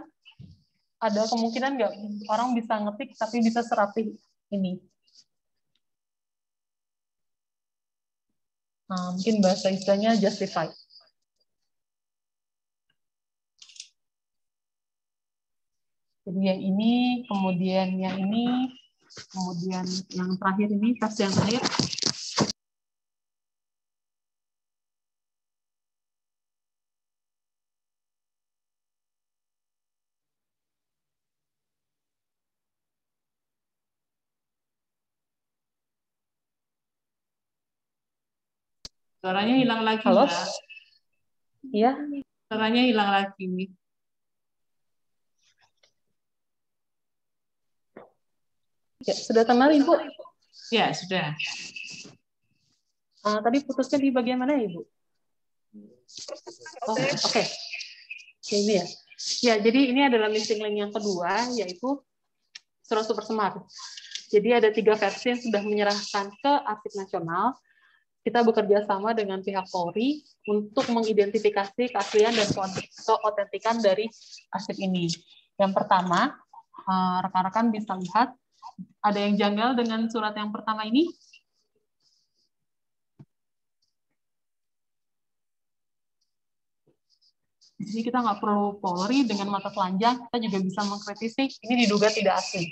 ada kemungkinan nggak orang bisa ngetik tapi bisa serapih ini. Nah, mungkin bahasa istilahnya justify. Jadi yang ini, kemudian yang ini, kemudian yang terakhir ini, versi yang terakhir. Suaranya hilang lagi, Halo? Mbak. Iya. Suaranya hilang lagi nih. Ya, sudah kenal Ibu? Ya, sudah. Tadi putusnya di bagian mana ya, Ibu? Oh, oke. Ini ya. Ya, jadi ini adalah missing link yang kedua, yaitu Surat Super Semar. Jadi ada 3 versi yang sudah menyerahkan ke Arsip Nasional. Kita bekerja sama dengan pihak Polri untuk mengidentifikasi keaslian dan keotentikan dari arsip ini. Yang pertama, rekan-rekan bisa lihat ada yang janggal dengan surat yang pertama ini. Di sini kita nggak perlu Polri dengan mata telanjang, kita juga bisa mengkritisi ini diduga tidak asli.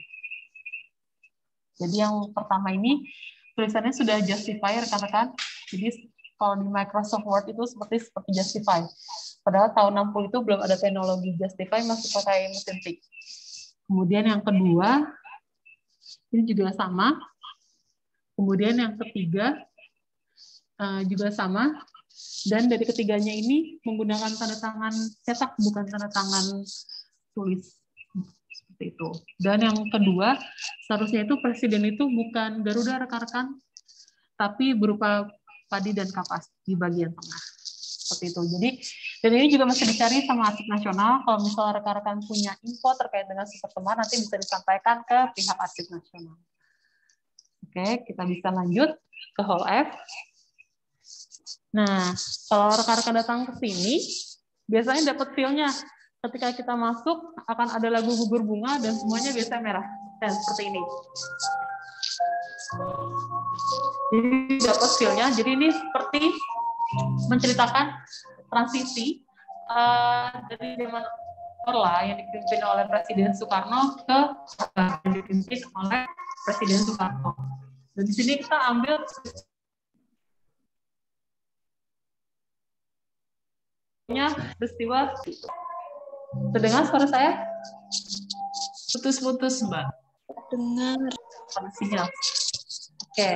Jadi yang pertama ini tulisannya sudah justify, rekan-rekan. Jadi kalau di Microsoft Word itu seperti justify. Padahal tahun 60 itu belum ada teknologi justify, masih pakai mesin tik. Kemudian yang kedua, ini juga sama. Kemudian yang ketiga juga sama. Dan dari ketiganya ini menggunakan tanda tangan cetak, bukan tanda tangan tulis. Seperti itu. Dan yang kedua, seharusnya itu presiden itu bukan Garuda, rekan-rekan, tapi berupa padi dan kapas di bagian tengah. Seperti itu. Jadi, dan ini juga masih dicari sama Arsip Nasional. Kalau misalnya rekan-rekan punya info terkait dengan Super Semar, nanti bisa disampaikan ke pihak Arsip Nasional. Oke, kita bisa lanjut ke Hall F. Nah, kalau rekan-rekan datang ke sini, biasanya dapat feel-nya. Ketika kita masuk, akan ada lagu Gugur Bunga, dan semuanya biasanya merah. Dan seperti ini. Jadi dapat feel-nya. Jadi ini seperti menceritakan transisi dari zaman Orla yang dipimpin oleh Presiden Soekarno ke yang dipimpin oleh Presiden Soekarno. Dan di sini kita ambil peristiwa. Terdengar suara saya? Putus-putus, Mbak. Dengar. Sinyal. Oke.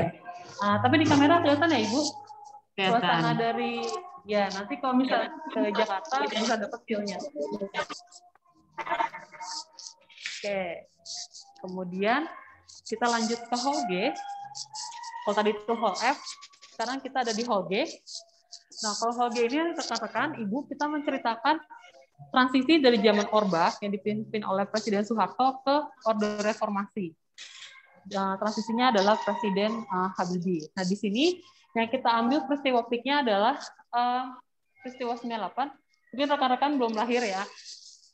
Tapi di kamera kelihatan ya, Ibu? Suasana Kelihatan. dari, ya nanti kalau misalnya ke Jakarta bisa dapat feel-nya. Oke. Kemudian kita lanjut ke hall G. Kalau tadi itu hall F, sekarang kita ada di hall G. Nah, kalau hall G ini rekan-rekan, Ibu, kita menceritakan transisi dari zaman Orba yang dipimpin oleh Presiden Soeharto ke Orde Reformasi. Transisinya adalah Presiden Habibie. Nah, di sini yang kita ambil peristiwa peaknya adalah peristiwa 98. Mungkin rekan-rekan belum lahir ya.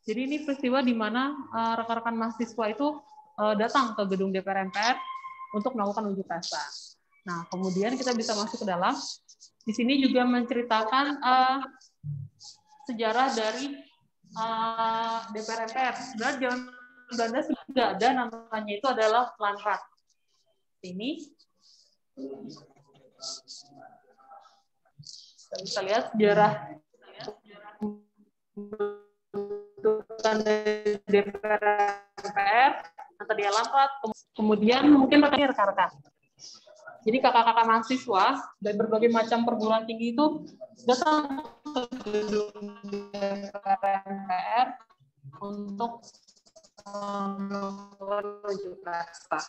Jadi ini peristiwa di mana rekan-rekan mahasiswa itu datang ke gedung DPR MPR untuk melakukan unjuk rasa. Nah, kemudian kita bisa masuk ke dalam. Di sini juga menceritakan sejarah dari DPR MPR. Sebenarnya zaman Belanda sudah ada, namanya itu adalah Lanrat. Ini kita bisa lihat sejarah DPR MPR, tadi Lanrat, kemudian mungkin rekan-rekan. Jadi kakak-kakak mahasiswa dari berbagai macam perguruan tinggi itu datang ke gedung DPR MPR untuk unjuk rasa.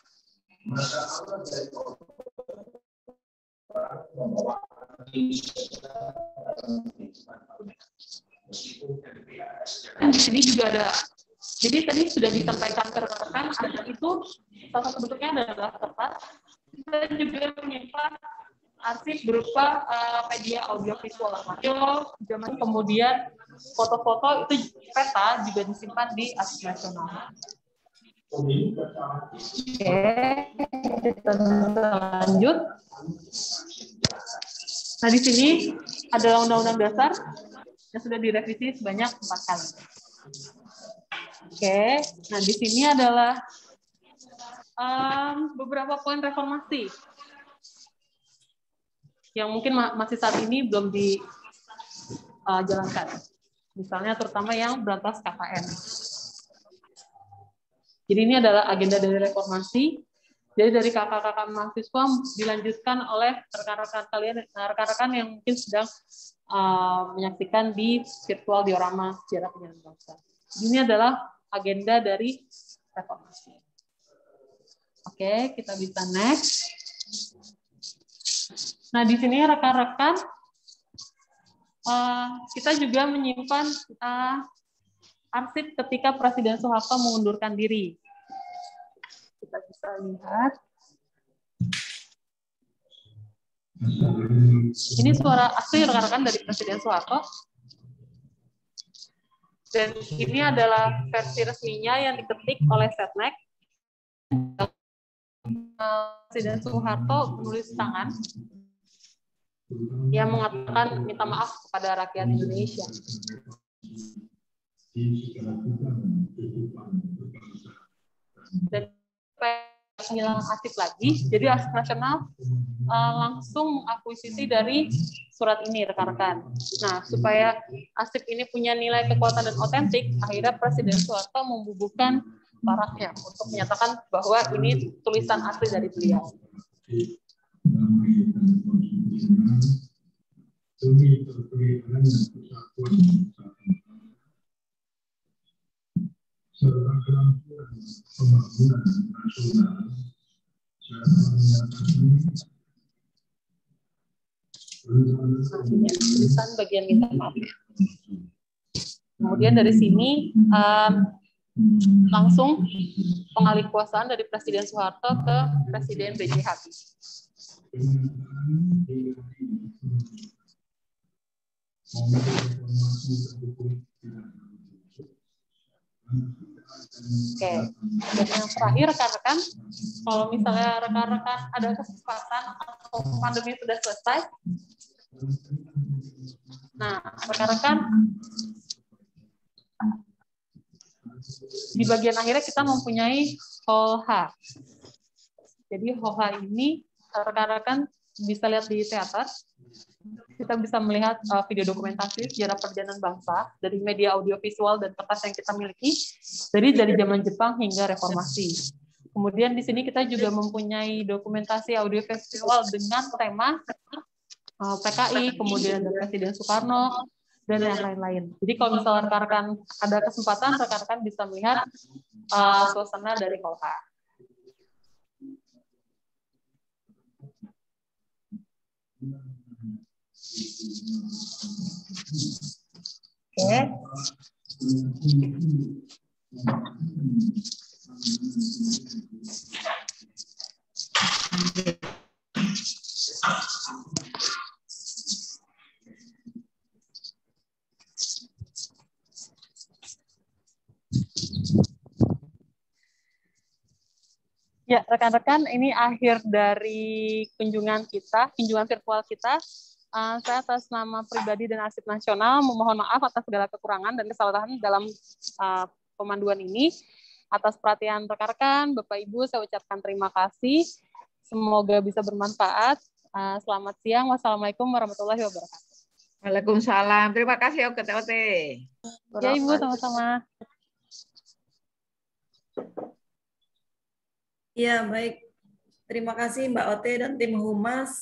Dan di sini juga ada. Jadi tadi sudah disampaikan ke rekan-rekan, ada itu salah satu bentuknya adalah kertas. Kita juga menyimpan arsip berupa media audiovisual radio, kemudian foto-foto itu peta juga disimpan di arsip nasional. Oke, kita lanjut. Nah, di sini adalah Undang-Undang Dasar yang sudah direvisi sebanyak 4 kali. Oke, nah di sini adalah beberapa poin reformasi yang mungkin masih saat ini belum dijalankan. Misalnya terutama yang berantas KKN. Jadi ini adalah agenda dari reformasi. Jadi dari kakak-kakak mahasiswa dilanjutkan oleh rekan-rekan kalian, rekan-rekan yang mungkin sedang menyaksikan di virtual diorama sejarah penyaluran bangsa. Ini adalah agenda dari reformasi. Oke, kita bisa next. Nah, di sini rekan-rekan kita juga menyimpan arsip ketika Presiden Soeharto mengundurkan diri. Kita bisa lihat. Ini suara asli rekan-rekan dari Presiden Soeharto. Dan ini adalah versi resminya yang diketik oleh Setnek. Presiden Soeharto menulis tangan yang mengatakan minta maaf kepada rakyat Indonesia. Dan penghilangan arsip lagi, jadi arsip nasional langsung mengakuisisi dari surat ini, rekan-rekan. Nah, supaya arsip ini punya nilai kekuatan dan otentik, akhirnya Presiden Soeharto membubuhkan parafnya untuk menyatakan bahwa ini tulisan asli dari beliau. Tulisan bagian minta maaf. Kemudian dari sini langsung pengalihkuasaan dari Presiden Soeharto ke Presiden B.J. Habibie. Oke, dan yang terakhir rekan-rekan, kalau misalnya rekan-rekan ada kesempatan atau pandemi sudah selesai, nah rekan-rekan di bagian akhirnya kita mempunyai hall H. Jadi hall H ini rekan-rekan bisa lihat di teater. Kita bisa melihat video dokumentasi sejarah perjalanan bangsa dari media audiovisual dan kertas yang kita miliki dari zaman Jepang hingga reformasi. Kemudian di sini kita juga mempunyai dokumentasi audiovisual dengan tema PKI, kemudian ada Presiden Soekarno dan yang lain-lain. Jadi kalau misalnya rekan-rekan ada kesempatan, rekan-rekan bisa melihat suasana dari Hall H. Oke. Ya, rekan-rekan, ini akhir dari kunjungan virtual kita. Saya atas nama pribadi dan Arsip Nasional memohon maaf atas segala kekurangan dan kesalahan dalam pemanduan ini. Atas perhatian rekan-rekan, Bapak Ibu, saya ucapkan terima kasih. Semoga bisa bermanfaat. Selamat siang. Wassalamualaikum warahmatullahi wabarakatuh. Waalaikumsalam. Terima kasih ya Ketua OT. Ya Ibu, sama-sama. Ya, baik. Terima kasih Mbak Ote dan tim Humas.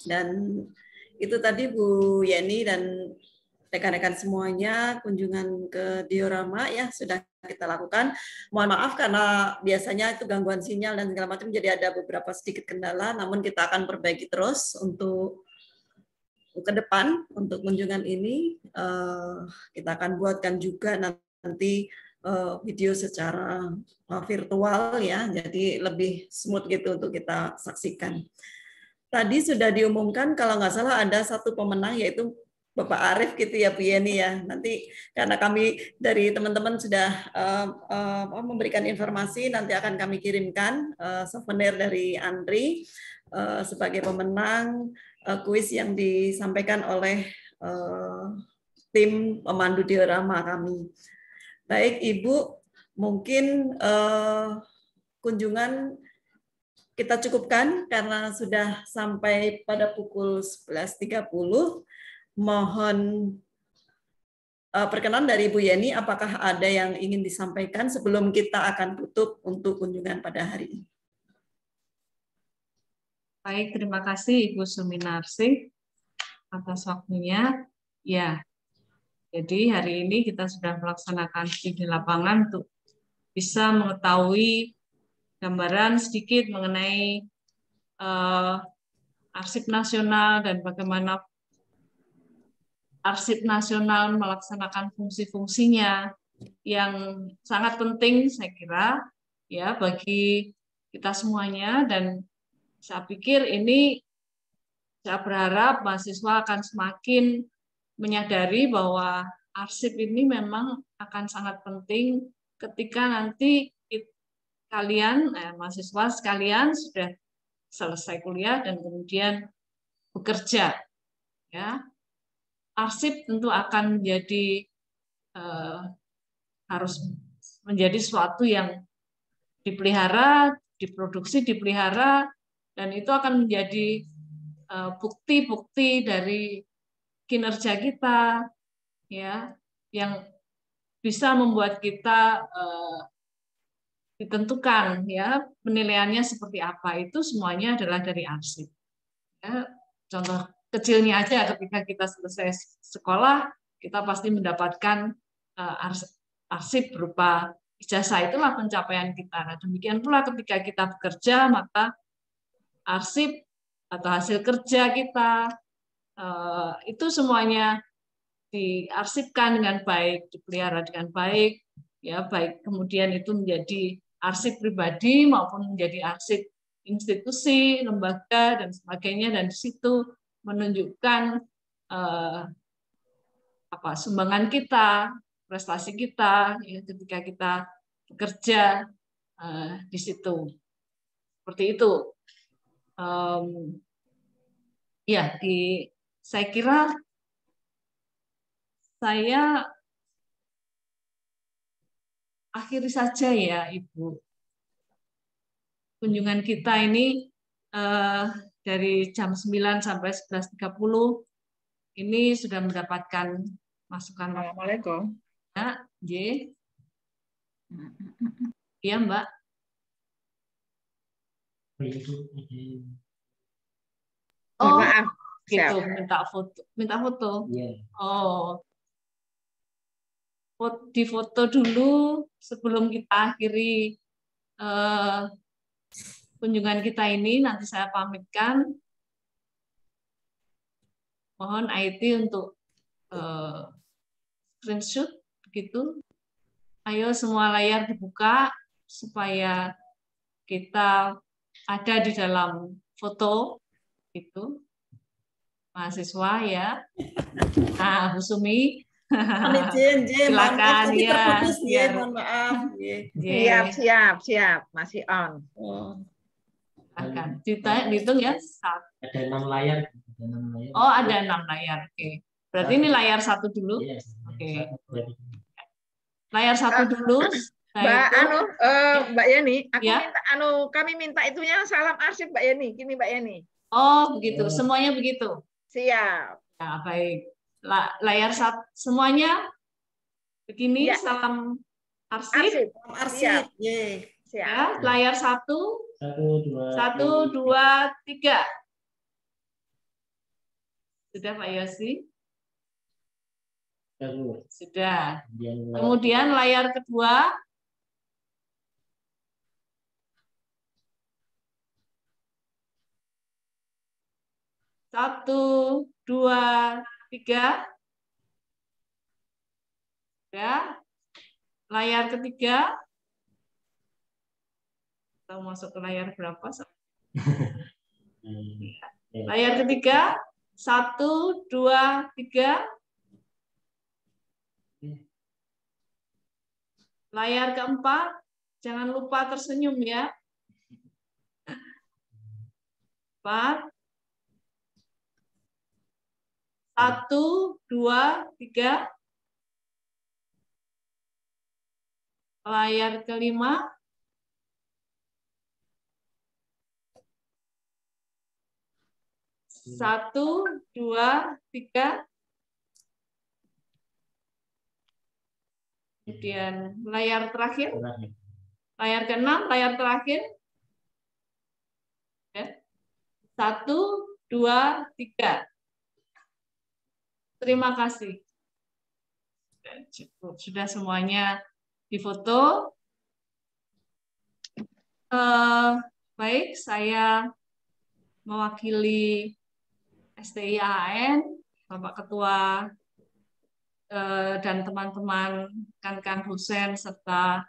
Dan itu tadi Bu Yeni dan rekan-rekan semuanya kunjungan ke diorama ya sudah kita lakukan. Mohon maaf karena biasanya itu gangguan sinyal dan segala macam, jadi ada beberapa sedikit kendala, namun kita akan perbaiki terus untuk ke depan untuk kunjungan ini. Kita akan buatkan juga nanti video secara virtual ya, jadi lebih smooth gitu untuk kita saksikan. Tadi sudah diumumkan kalau nggak salah ada satu pemenang yaitu Bapak Arief gitu ya Bu Yeni ya. Nanti karena kami dari teman-teman sudah memberikan informasi, nanti akan kami kirimkan souvenir dari Andri sebagai pemenang kuis yang disampaikan oleh tim pemandu diorama kami. Baik Ibu, mungkin kunjungan kita cukupkan karena sudah sampai pada pukul 11.30. Mohon perkenan dari Bu Yeni, apakah ada yang ingin disampaikan sebelum kita akan tutup untuk kunjungan pada hari ini? Baik, terima kasih Ibu Suminarsi atas waktunya. Ya, jadi hari ini kita sudah melaksanakan studi lapangan untuk bisa mengetahui gambaran sedikit mengenai Arsip Nasional dan bagaimana Arsip Nasional melaksanakan fungsi-fungsinya yang sangat penting saya kira ya bagi kita semuanya, dan saya pikir ini saya berharap mahasiswa akan semakin menyadari bahwa arsip ini memang akan sangat penting ketika nanti kalian, mahasiswa sekalian sudah selesai kuliah dan kemudian bekerja. Ya, arsip tentu akan menjadi harus menjadi sesuatu yang dipelihara, diproduksi, dipelihara, dan itu akan menjadi bukti-bukti dari kinerja kita, ya, yang bisa membuat kita ditentukan ya penilaiannya seperti apa, itu semuanya adalah dari arsip. Ya, contoh kecilnya aja ketika kita selesai sekolah kita pasti mendapatkan arsip berupa ijazah, itulah pencapaian kita. Nah, demikian pula ketika kita bekerja maka arsip atau hasil kerja kita itu semuanya diarsipkan dengan baik, dipelihara dengan baik, ya baik kemudian itu menjadi arsip pribadi maupun menjadi arsip institusi, lembaga dan sebagainya, dan di situ menunjukkan sumbangan kita prestasi kita ya, ketika kita bekerja di situ. Seperti itu. Ya, saya kira saya akhiri saja ya, Ibu. Kunjungan kita ini dari jam 9 sampai 11.30 ini sudah mendapatkan masukan. Assalamualaikum. Ya, iya, Mbak. Oh, maaf. Gitu, Siap. minta foto. Oh, di foto dulu sebelum kita akhiri kunjungan kita ini. Nanti saya pamitkan. Mohon IT untuk screenshot begitu. Ayo semua layar dibuka supaya kita ada di dalam foto itu. Mahasiswa ya. Nah, Bu Sumi. Silakan ya. Terputus ya, mohon maaf. Siap, masih on. Akan dihitung ya. Ada 6 layar. Oh, ada 6 layar. Oke. Berarti ini layar 1 dulu. Oke. Layar 1 dulu. Mbak Yeni, ya? kami minta itunya salam arsip Mbak Yeni. Gini Mbak Yeni. Oh, begitu. Semuanya begitu. Siap. Nah, baik. Layar 1 semuanya begini ya. Salam arsip. Siap. Ya, layar 1. 1, 2, 3. Sudah Pak Yosi? Sudah. Kemudian layar kedua. Satu, 2, 3. Ya. Layar ketiga. Kita masuk ke layar berapa? Layar ketiga. 1, 2, 3. Layar keempat. Jangan lupa tersenyum ya. 4. 1, 2, 3. Layar kelima. 1, 2, 3. Kemudian layar terakhir. Layar ke-6, layar terakhir. 1, 2, 3. Terima kasih. Cukup. Sudah semuanya difoto. Baik, saya mewakili STIAN, Bapak Ketua dan teman-teman rekan-rekan dosen serta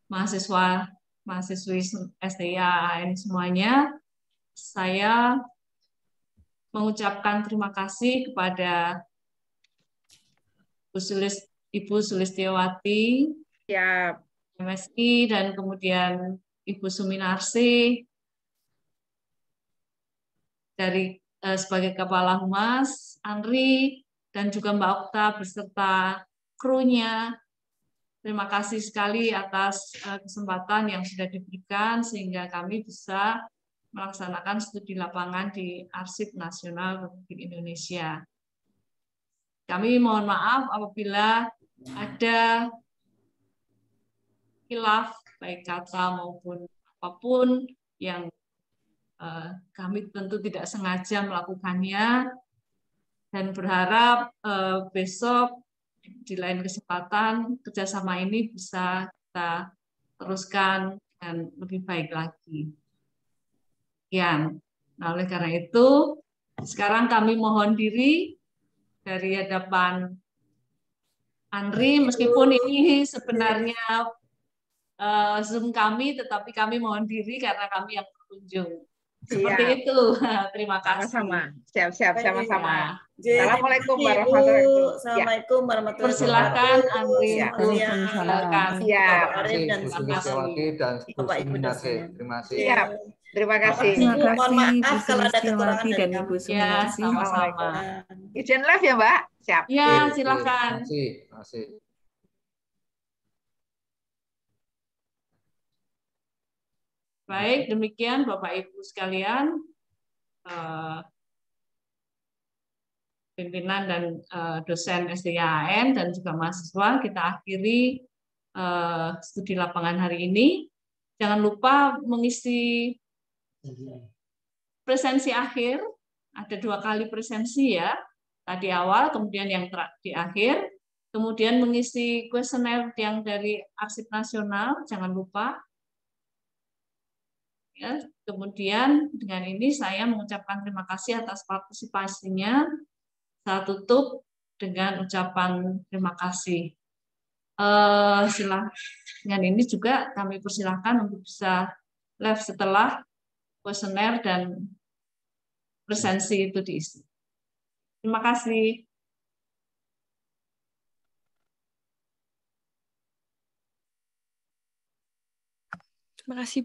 mahasiswi STIAN semuanya. Saya mengucapkan terima kasih kepada Ibu Sulistiawati, MSI, dan kemudian Ibu Suminarsi dari sebagai Kepala Humas, Andri, dan juga Mbak Okta beserta krunya. Terima kasih sekali atas kesempatan yang sudah diberikan sehingga kami bisa melaksanakan studi lapangan di Arsip Nasional Republik Indonesia. Kami mohon maaf apabila ada khilaf baik kata maupun apapun yang kami tentu tidak sengaja melakukannya, dan berharap besok di lain kesempatan kerjasama ini bisa kita teruskan dengan lebih baik lagi. Sekian. Nah, oleh karena itu, sekarang kami mohon diri dari hadapan Andri, meskipun ini sebenarnya Zoom kami, tetapi kami mohon diri karena kami yang berkunjung. Seperti Siap. itu. Terima kasih. Sama-sama. Siap-siap, sama-sama. Ya. Assalamualaikum Terima kasih, warahmatullahi Ibu. wabarakatuh. Assalamualaikum warahmatullahi Persilakan wabarakatuh. Andri Siap. untuk Siap. silakan. Siap. Bapak Arif dan Bu Terima kasih. Sugestiawati dan Bu Bapak Ibu Suminarsi. dosen. Terima kasih. Siap. Terima kasih. Terima kasih, Bu. Mohon maaf Bu kalau ada kekurangan Sulistiawati dari dan kami. Ibu Ya, Suminarsi. sama-sama. Izin live ya, Mbak? Siap. Ya, Oke, silakan. Terima kasih. Terima kasih. Baik, demikian Bapak Ibu sekalian, pimpinan dan dosen SDIAN dan juga mahasiswa, kita akhiri studi lapangan hari ini. Jangan lupa mengisi presensi akhir, ada 2 kali presensi ya, tadi awal, kemudian yang di akhir, kemudian mengisi kuesioner yang dari Arsip Nasional, jangan lupa. Ya, kemudian dengan ini saya mengucapkan terima kasih atas partisipasinya. Saya tutup dengan ucapan terima kasih. Dengan ini juga kami persilahkan untuk bisa live setelah kuesioner dan presensi itu diisi. Terima kasih. Terima kasih.